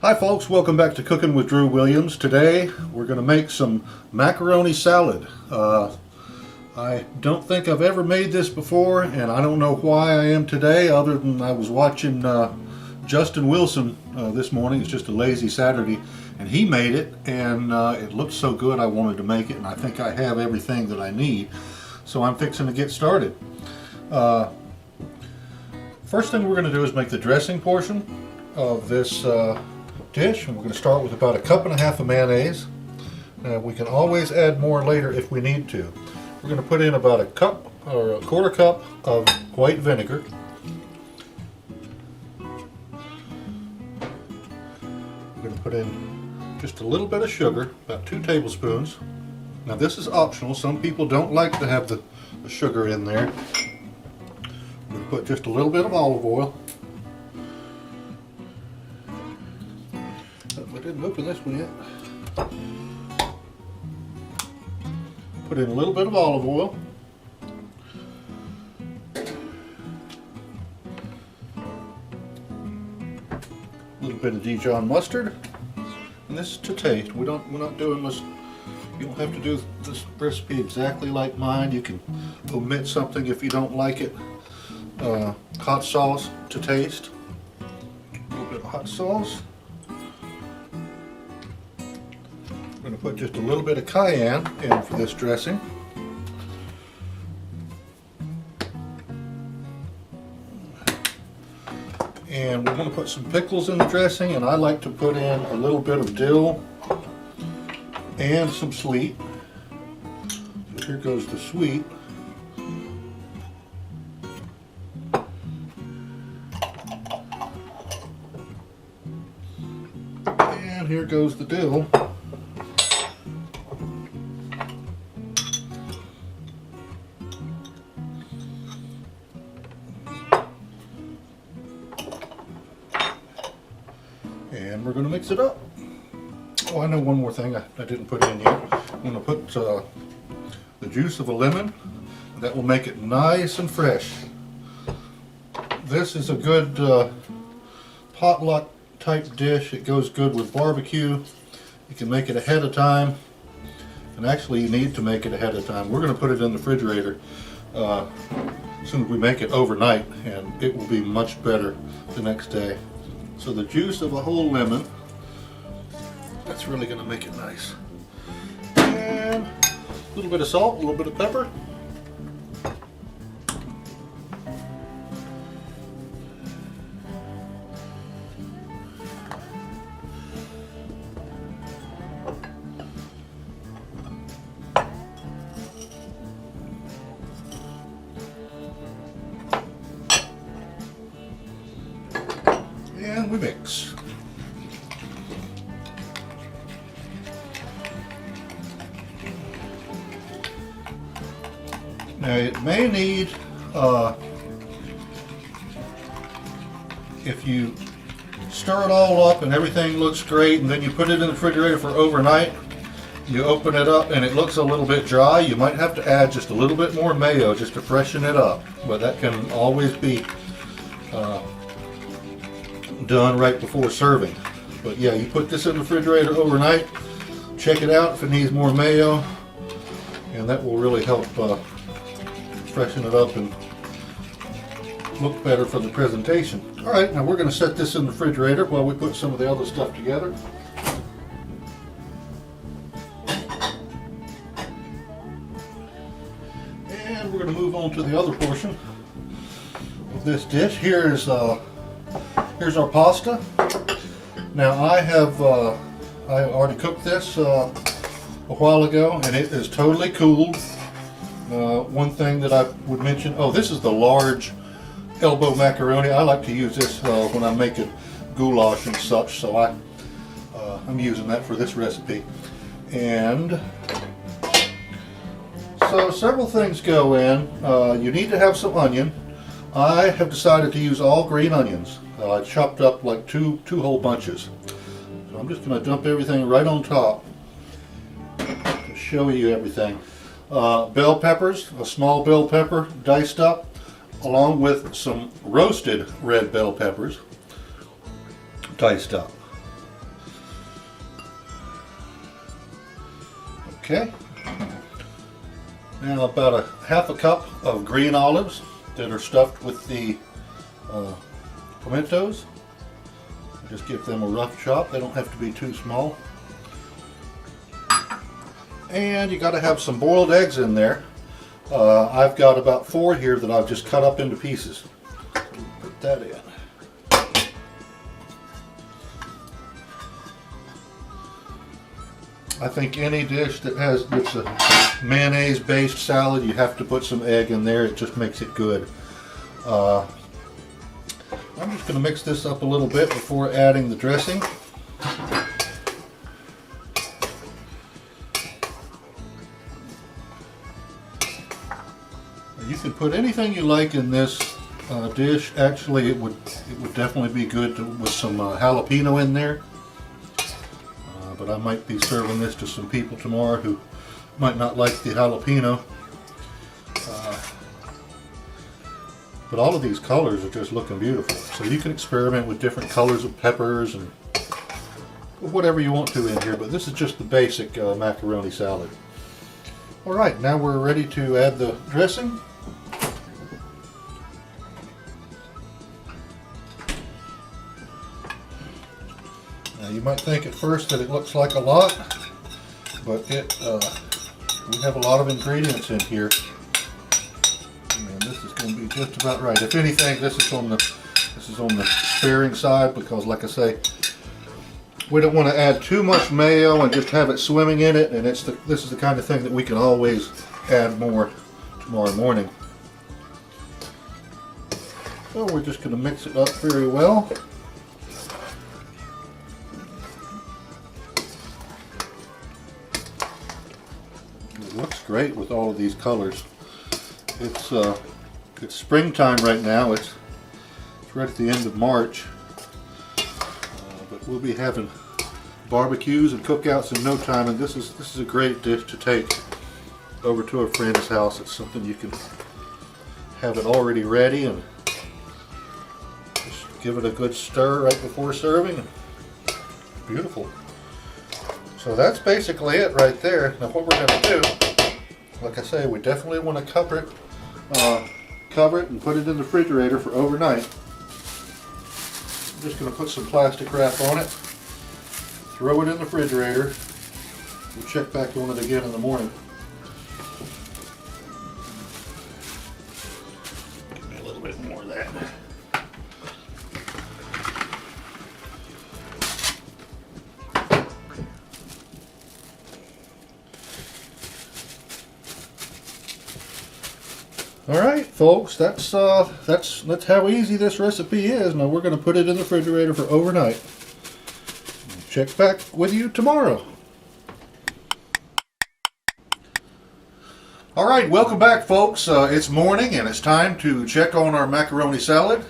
Hi folks, welcome back to Cooking with Drew Williams. Today we're going to make some macaroni salad. I don't think I've ever made this before, and I don't know why I am today, other than I was watching Justin Wilson this morning. It's just a lazy Saturday, and he made it, and it looked so good I wanted to make it, and I think I have everything that I need, so I'm fixing to get started. First thing we're going to do is make the dressing portion of this dish, and we're going to start with about 1.5 cups of mayonnaise. We can always add more later if we need to. We're going to put in about 1 cup or 1/4 cup of white vinegar. We're going to put in just a little bit of sugar, about 2 tablespoons. Now this is optional. Some people don't like to have the sugar in there. We're going to put just a little bit of olive oil. I didn't open this one yet. Put in a little bit of olive oil. A little bit of Dijon mustard. And this is to taste. We're not doing this. You don't have to do this recipe exactly like mine. You can omit something if you don't like it. Hot sauce to taste. A little bit of hot sauce. I'm going to put just a little bit of cayenne in for this dressing. And we're going to put some pickles in the dressing, and I like to put in a little bit of dill and some sweet. So here goes the sweet. And here goes the dill. And we're going to mix it up. Oh, I know one more thing I didn't put in yet. I'm going to put the juice of a lemon. That will make it nice and fresh. This is a good potluck type dish. It goes good with barbecue. You can make it ahead of time. And actually you need to make it ahead of time. We're going to put it in the refrigerator as soon as we make it overnight, and it will be much better the next day. So the juice of a whole lemon, that's really going to make it nice. And a little bit of salt, a little bit of pepper. And we mix. Now it may need, if you stir it all up and everything looks great, and then you put it in the refrigerator for overnight, you open it up and it looks a little bit dry, you might have to add just a little bit more mayo just to freshen it up. But that can always be done right before serving. But yeah, you put this in the refrigerator overnight, check it out if it needs more mayo, and that will really help freshen it up and look better for the presentation. Alright, now we're going to set this in the refrigerator while we put some of the other stuff together. And we're going to move on to the other portion of this dish. Here's our pasta. Now I already cooked this a while ago, and it is totally cooled. One thing that I would mention, this is the large elbow macaroni. I like to use this when I'm making goulash and such, so I'm using that for this recipe. And so several things go in. You need to have some onion. I have decided to use all green onions. I chopped up like two whole bunches. So I'm just going to dump everything right on top to show you everything. Bell peppers, a small bell pepper diced up, along with some roasted red bell peppers diced up. Okay. Now about a half a cup of green olives that are stuffed with the pimentos. Just give them a rough chop. They don't have to be too small. And you got to have some boiled eggs in there. I've got about 4 here that I've just cut up into pieces. Put that in. I think any dish that's a mayonnaise based salad, you have to put some egg in there. It just makes it good. I'm just going to mix this up a little bit before adding the dressing. You can put anything you like in this dish. Actually, it would definitely be good with some jalapeno in there. But I might be serving this to some people tomorrow who might not like the jalapeno. But all of these colors are just looking beautiful. So you can experiment with different colors of peppers and whatever you want to in here. But this is just the basic macaroni salad. Alright, now we're ready to add the dressing. Now you might think at first that it looks like a lot, but we have a lot of ingredients in here. And this is going to be just about right. If anything, this is on the sparing side because, like I say, we don't want to add too much mayo and just have it swimming in it. And this is the kind of thing that we can always add more tomorrow morning. So we're just going to mix it up very well. It looks great with all of these colors. It's springtime right now. It's right at the end of March, but we'll be having barbecues and cookouts in no time. And this is a great dish to take over to a friend's house. It's something you can have it already ready and just give it a good stir right before serving. Beautiful. So that's basically it right there. Now what we're going to do, like I say, we definitely want to cover it and put it in the refrigerator for overnight. I'm just going to put some plastic wrap on it, throw it in the refrigerator. We'll check back on it again in the morning. Give me a little bit more of that. All right, folks, that's how easy this recipe is. Now we're going to put it in the refrigerator for overnight. Check back with you tomorrow. All right, welcome back, folks. It's morning and it's time to check on our macaroni salad.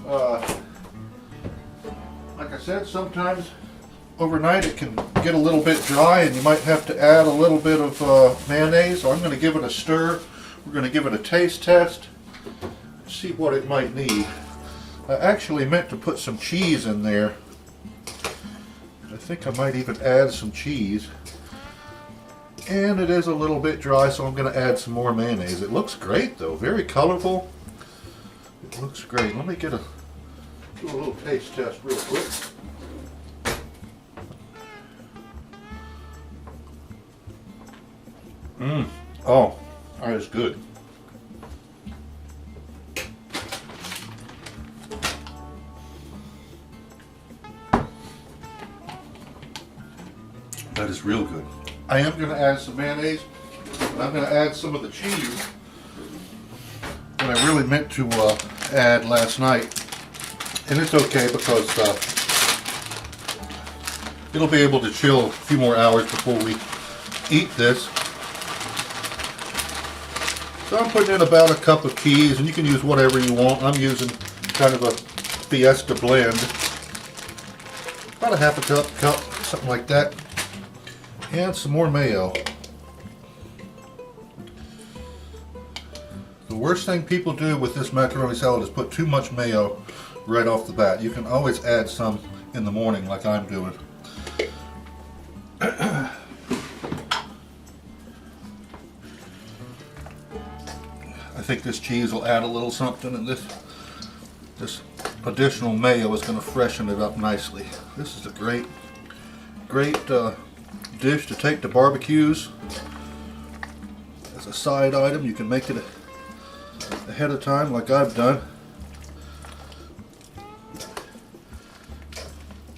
Like I said, sometimes overnight it can get a little bit dry and you might have to add a little bit of mayonnaise. So I'm going to give it a stir. We're going to give it a taste test, see what it might need. I actually meant to put some cheese in there. I think I might even add some cheese. And it is a little bit dry, so I'm going to add some more mayonnaise. It looks great though, very colorful. It looks great. Let me do a little taste test real quick. Oh. That is good. That is real good. I am going to add some mayonnaise, and I'm going to add some of the cheese that I really meant to add last night. And it's okay because it'll be able to chill a few more hours before we eat this. So I'm putting in about a cup of cheese, and you can use whatever you want. I'm using kind of a Fiesta blend. About a half a cup, something like that. And some more mayo. The worst thing people do with this macaroni salad is put too much mayo right off the bat. You can always add some in the morning like I'm doing. think this cheese will add a little something, and this additional mayo is going to freshen it up nicely. This is a great dish to take to barbecues as a side item. You can make it ahead of time like I've done.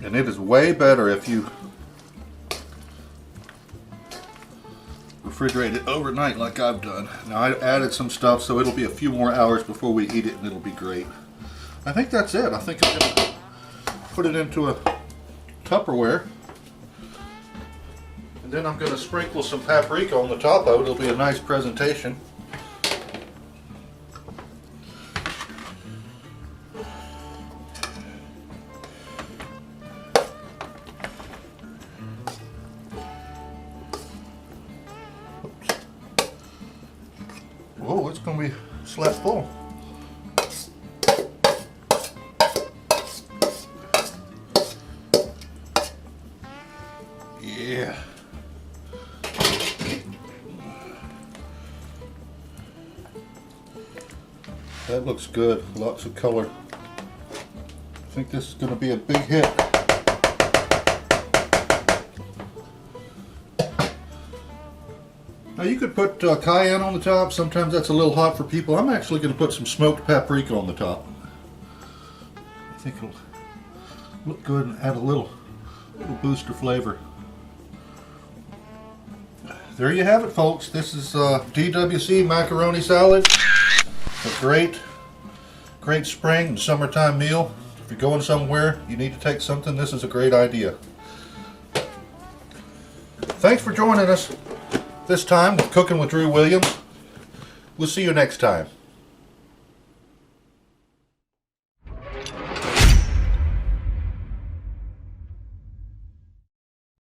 And it is way better if you refrigerate it overnight like I've done. Now I added some stuff so it'll be a few more hours before we eat it, and it'll be great. I think that's it. I think I'm going to put it into a Tupperware. And then I'm going to sprinkle some paprika on the top of it. It'll be a nice presentation. Whoa, it's going to be slap full. Yeah. That looks good. Lots of color. I think this is going to be a big hit. Now you could put cayenne on the top. Sometimes that's a little hot for people. I'm actually going to put some smoked paprika on the top. I think it'll look good and add a little boost of flavor. There you have it, folks. This is Dwc Macaroni Salad. A great spring and summertime meal. If you're going somewhere, you need to take something, this is a great idea. Thanks for joining us this time with Cooking with Drew Williams. We'll see you next time.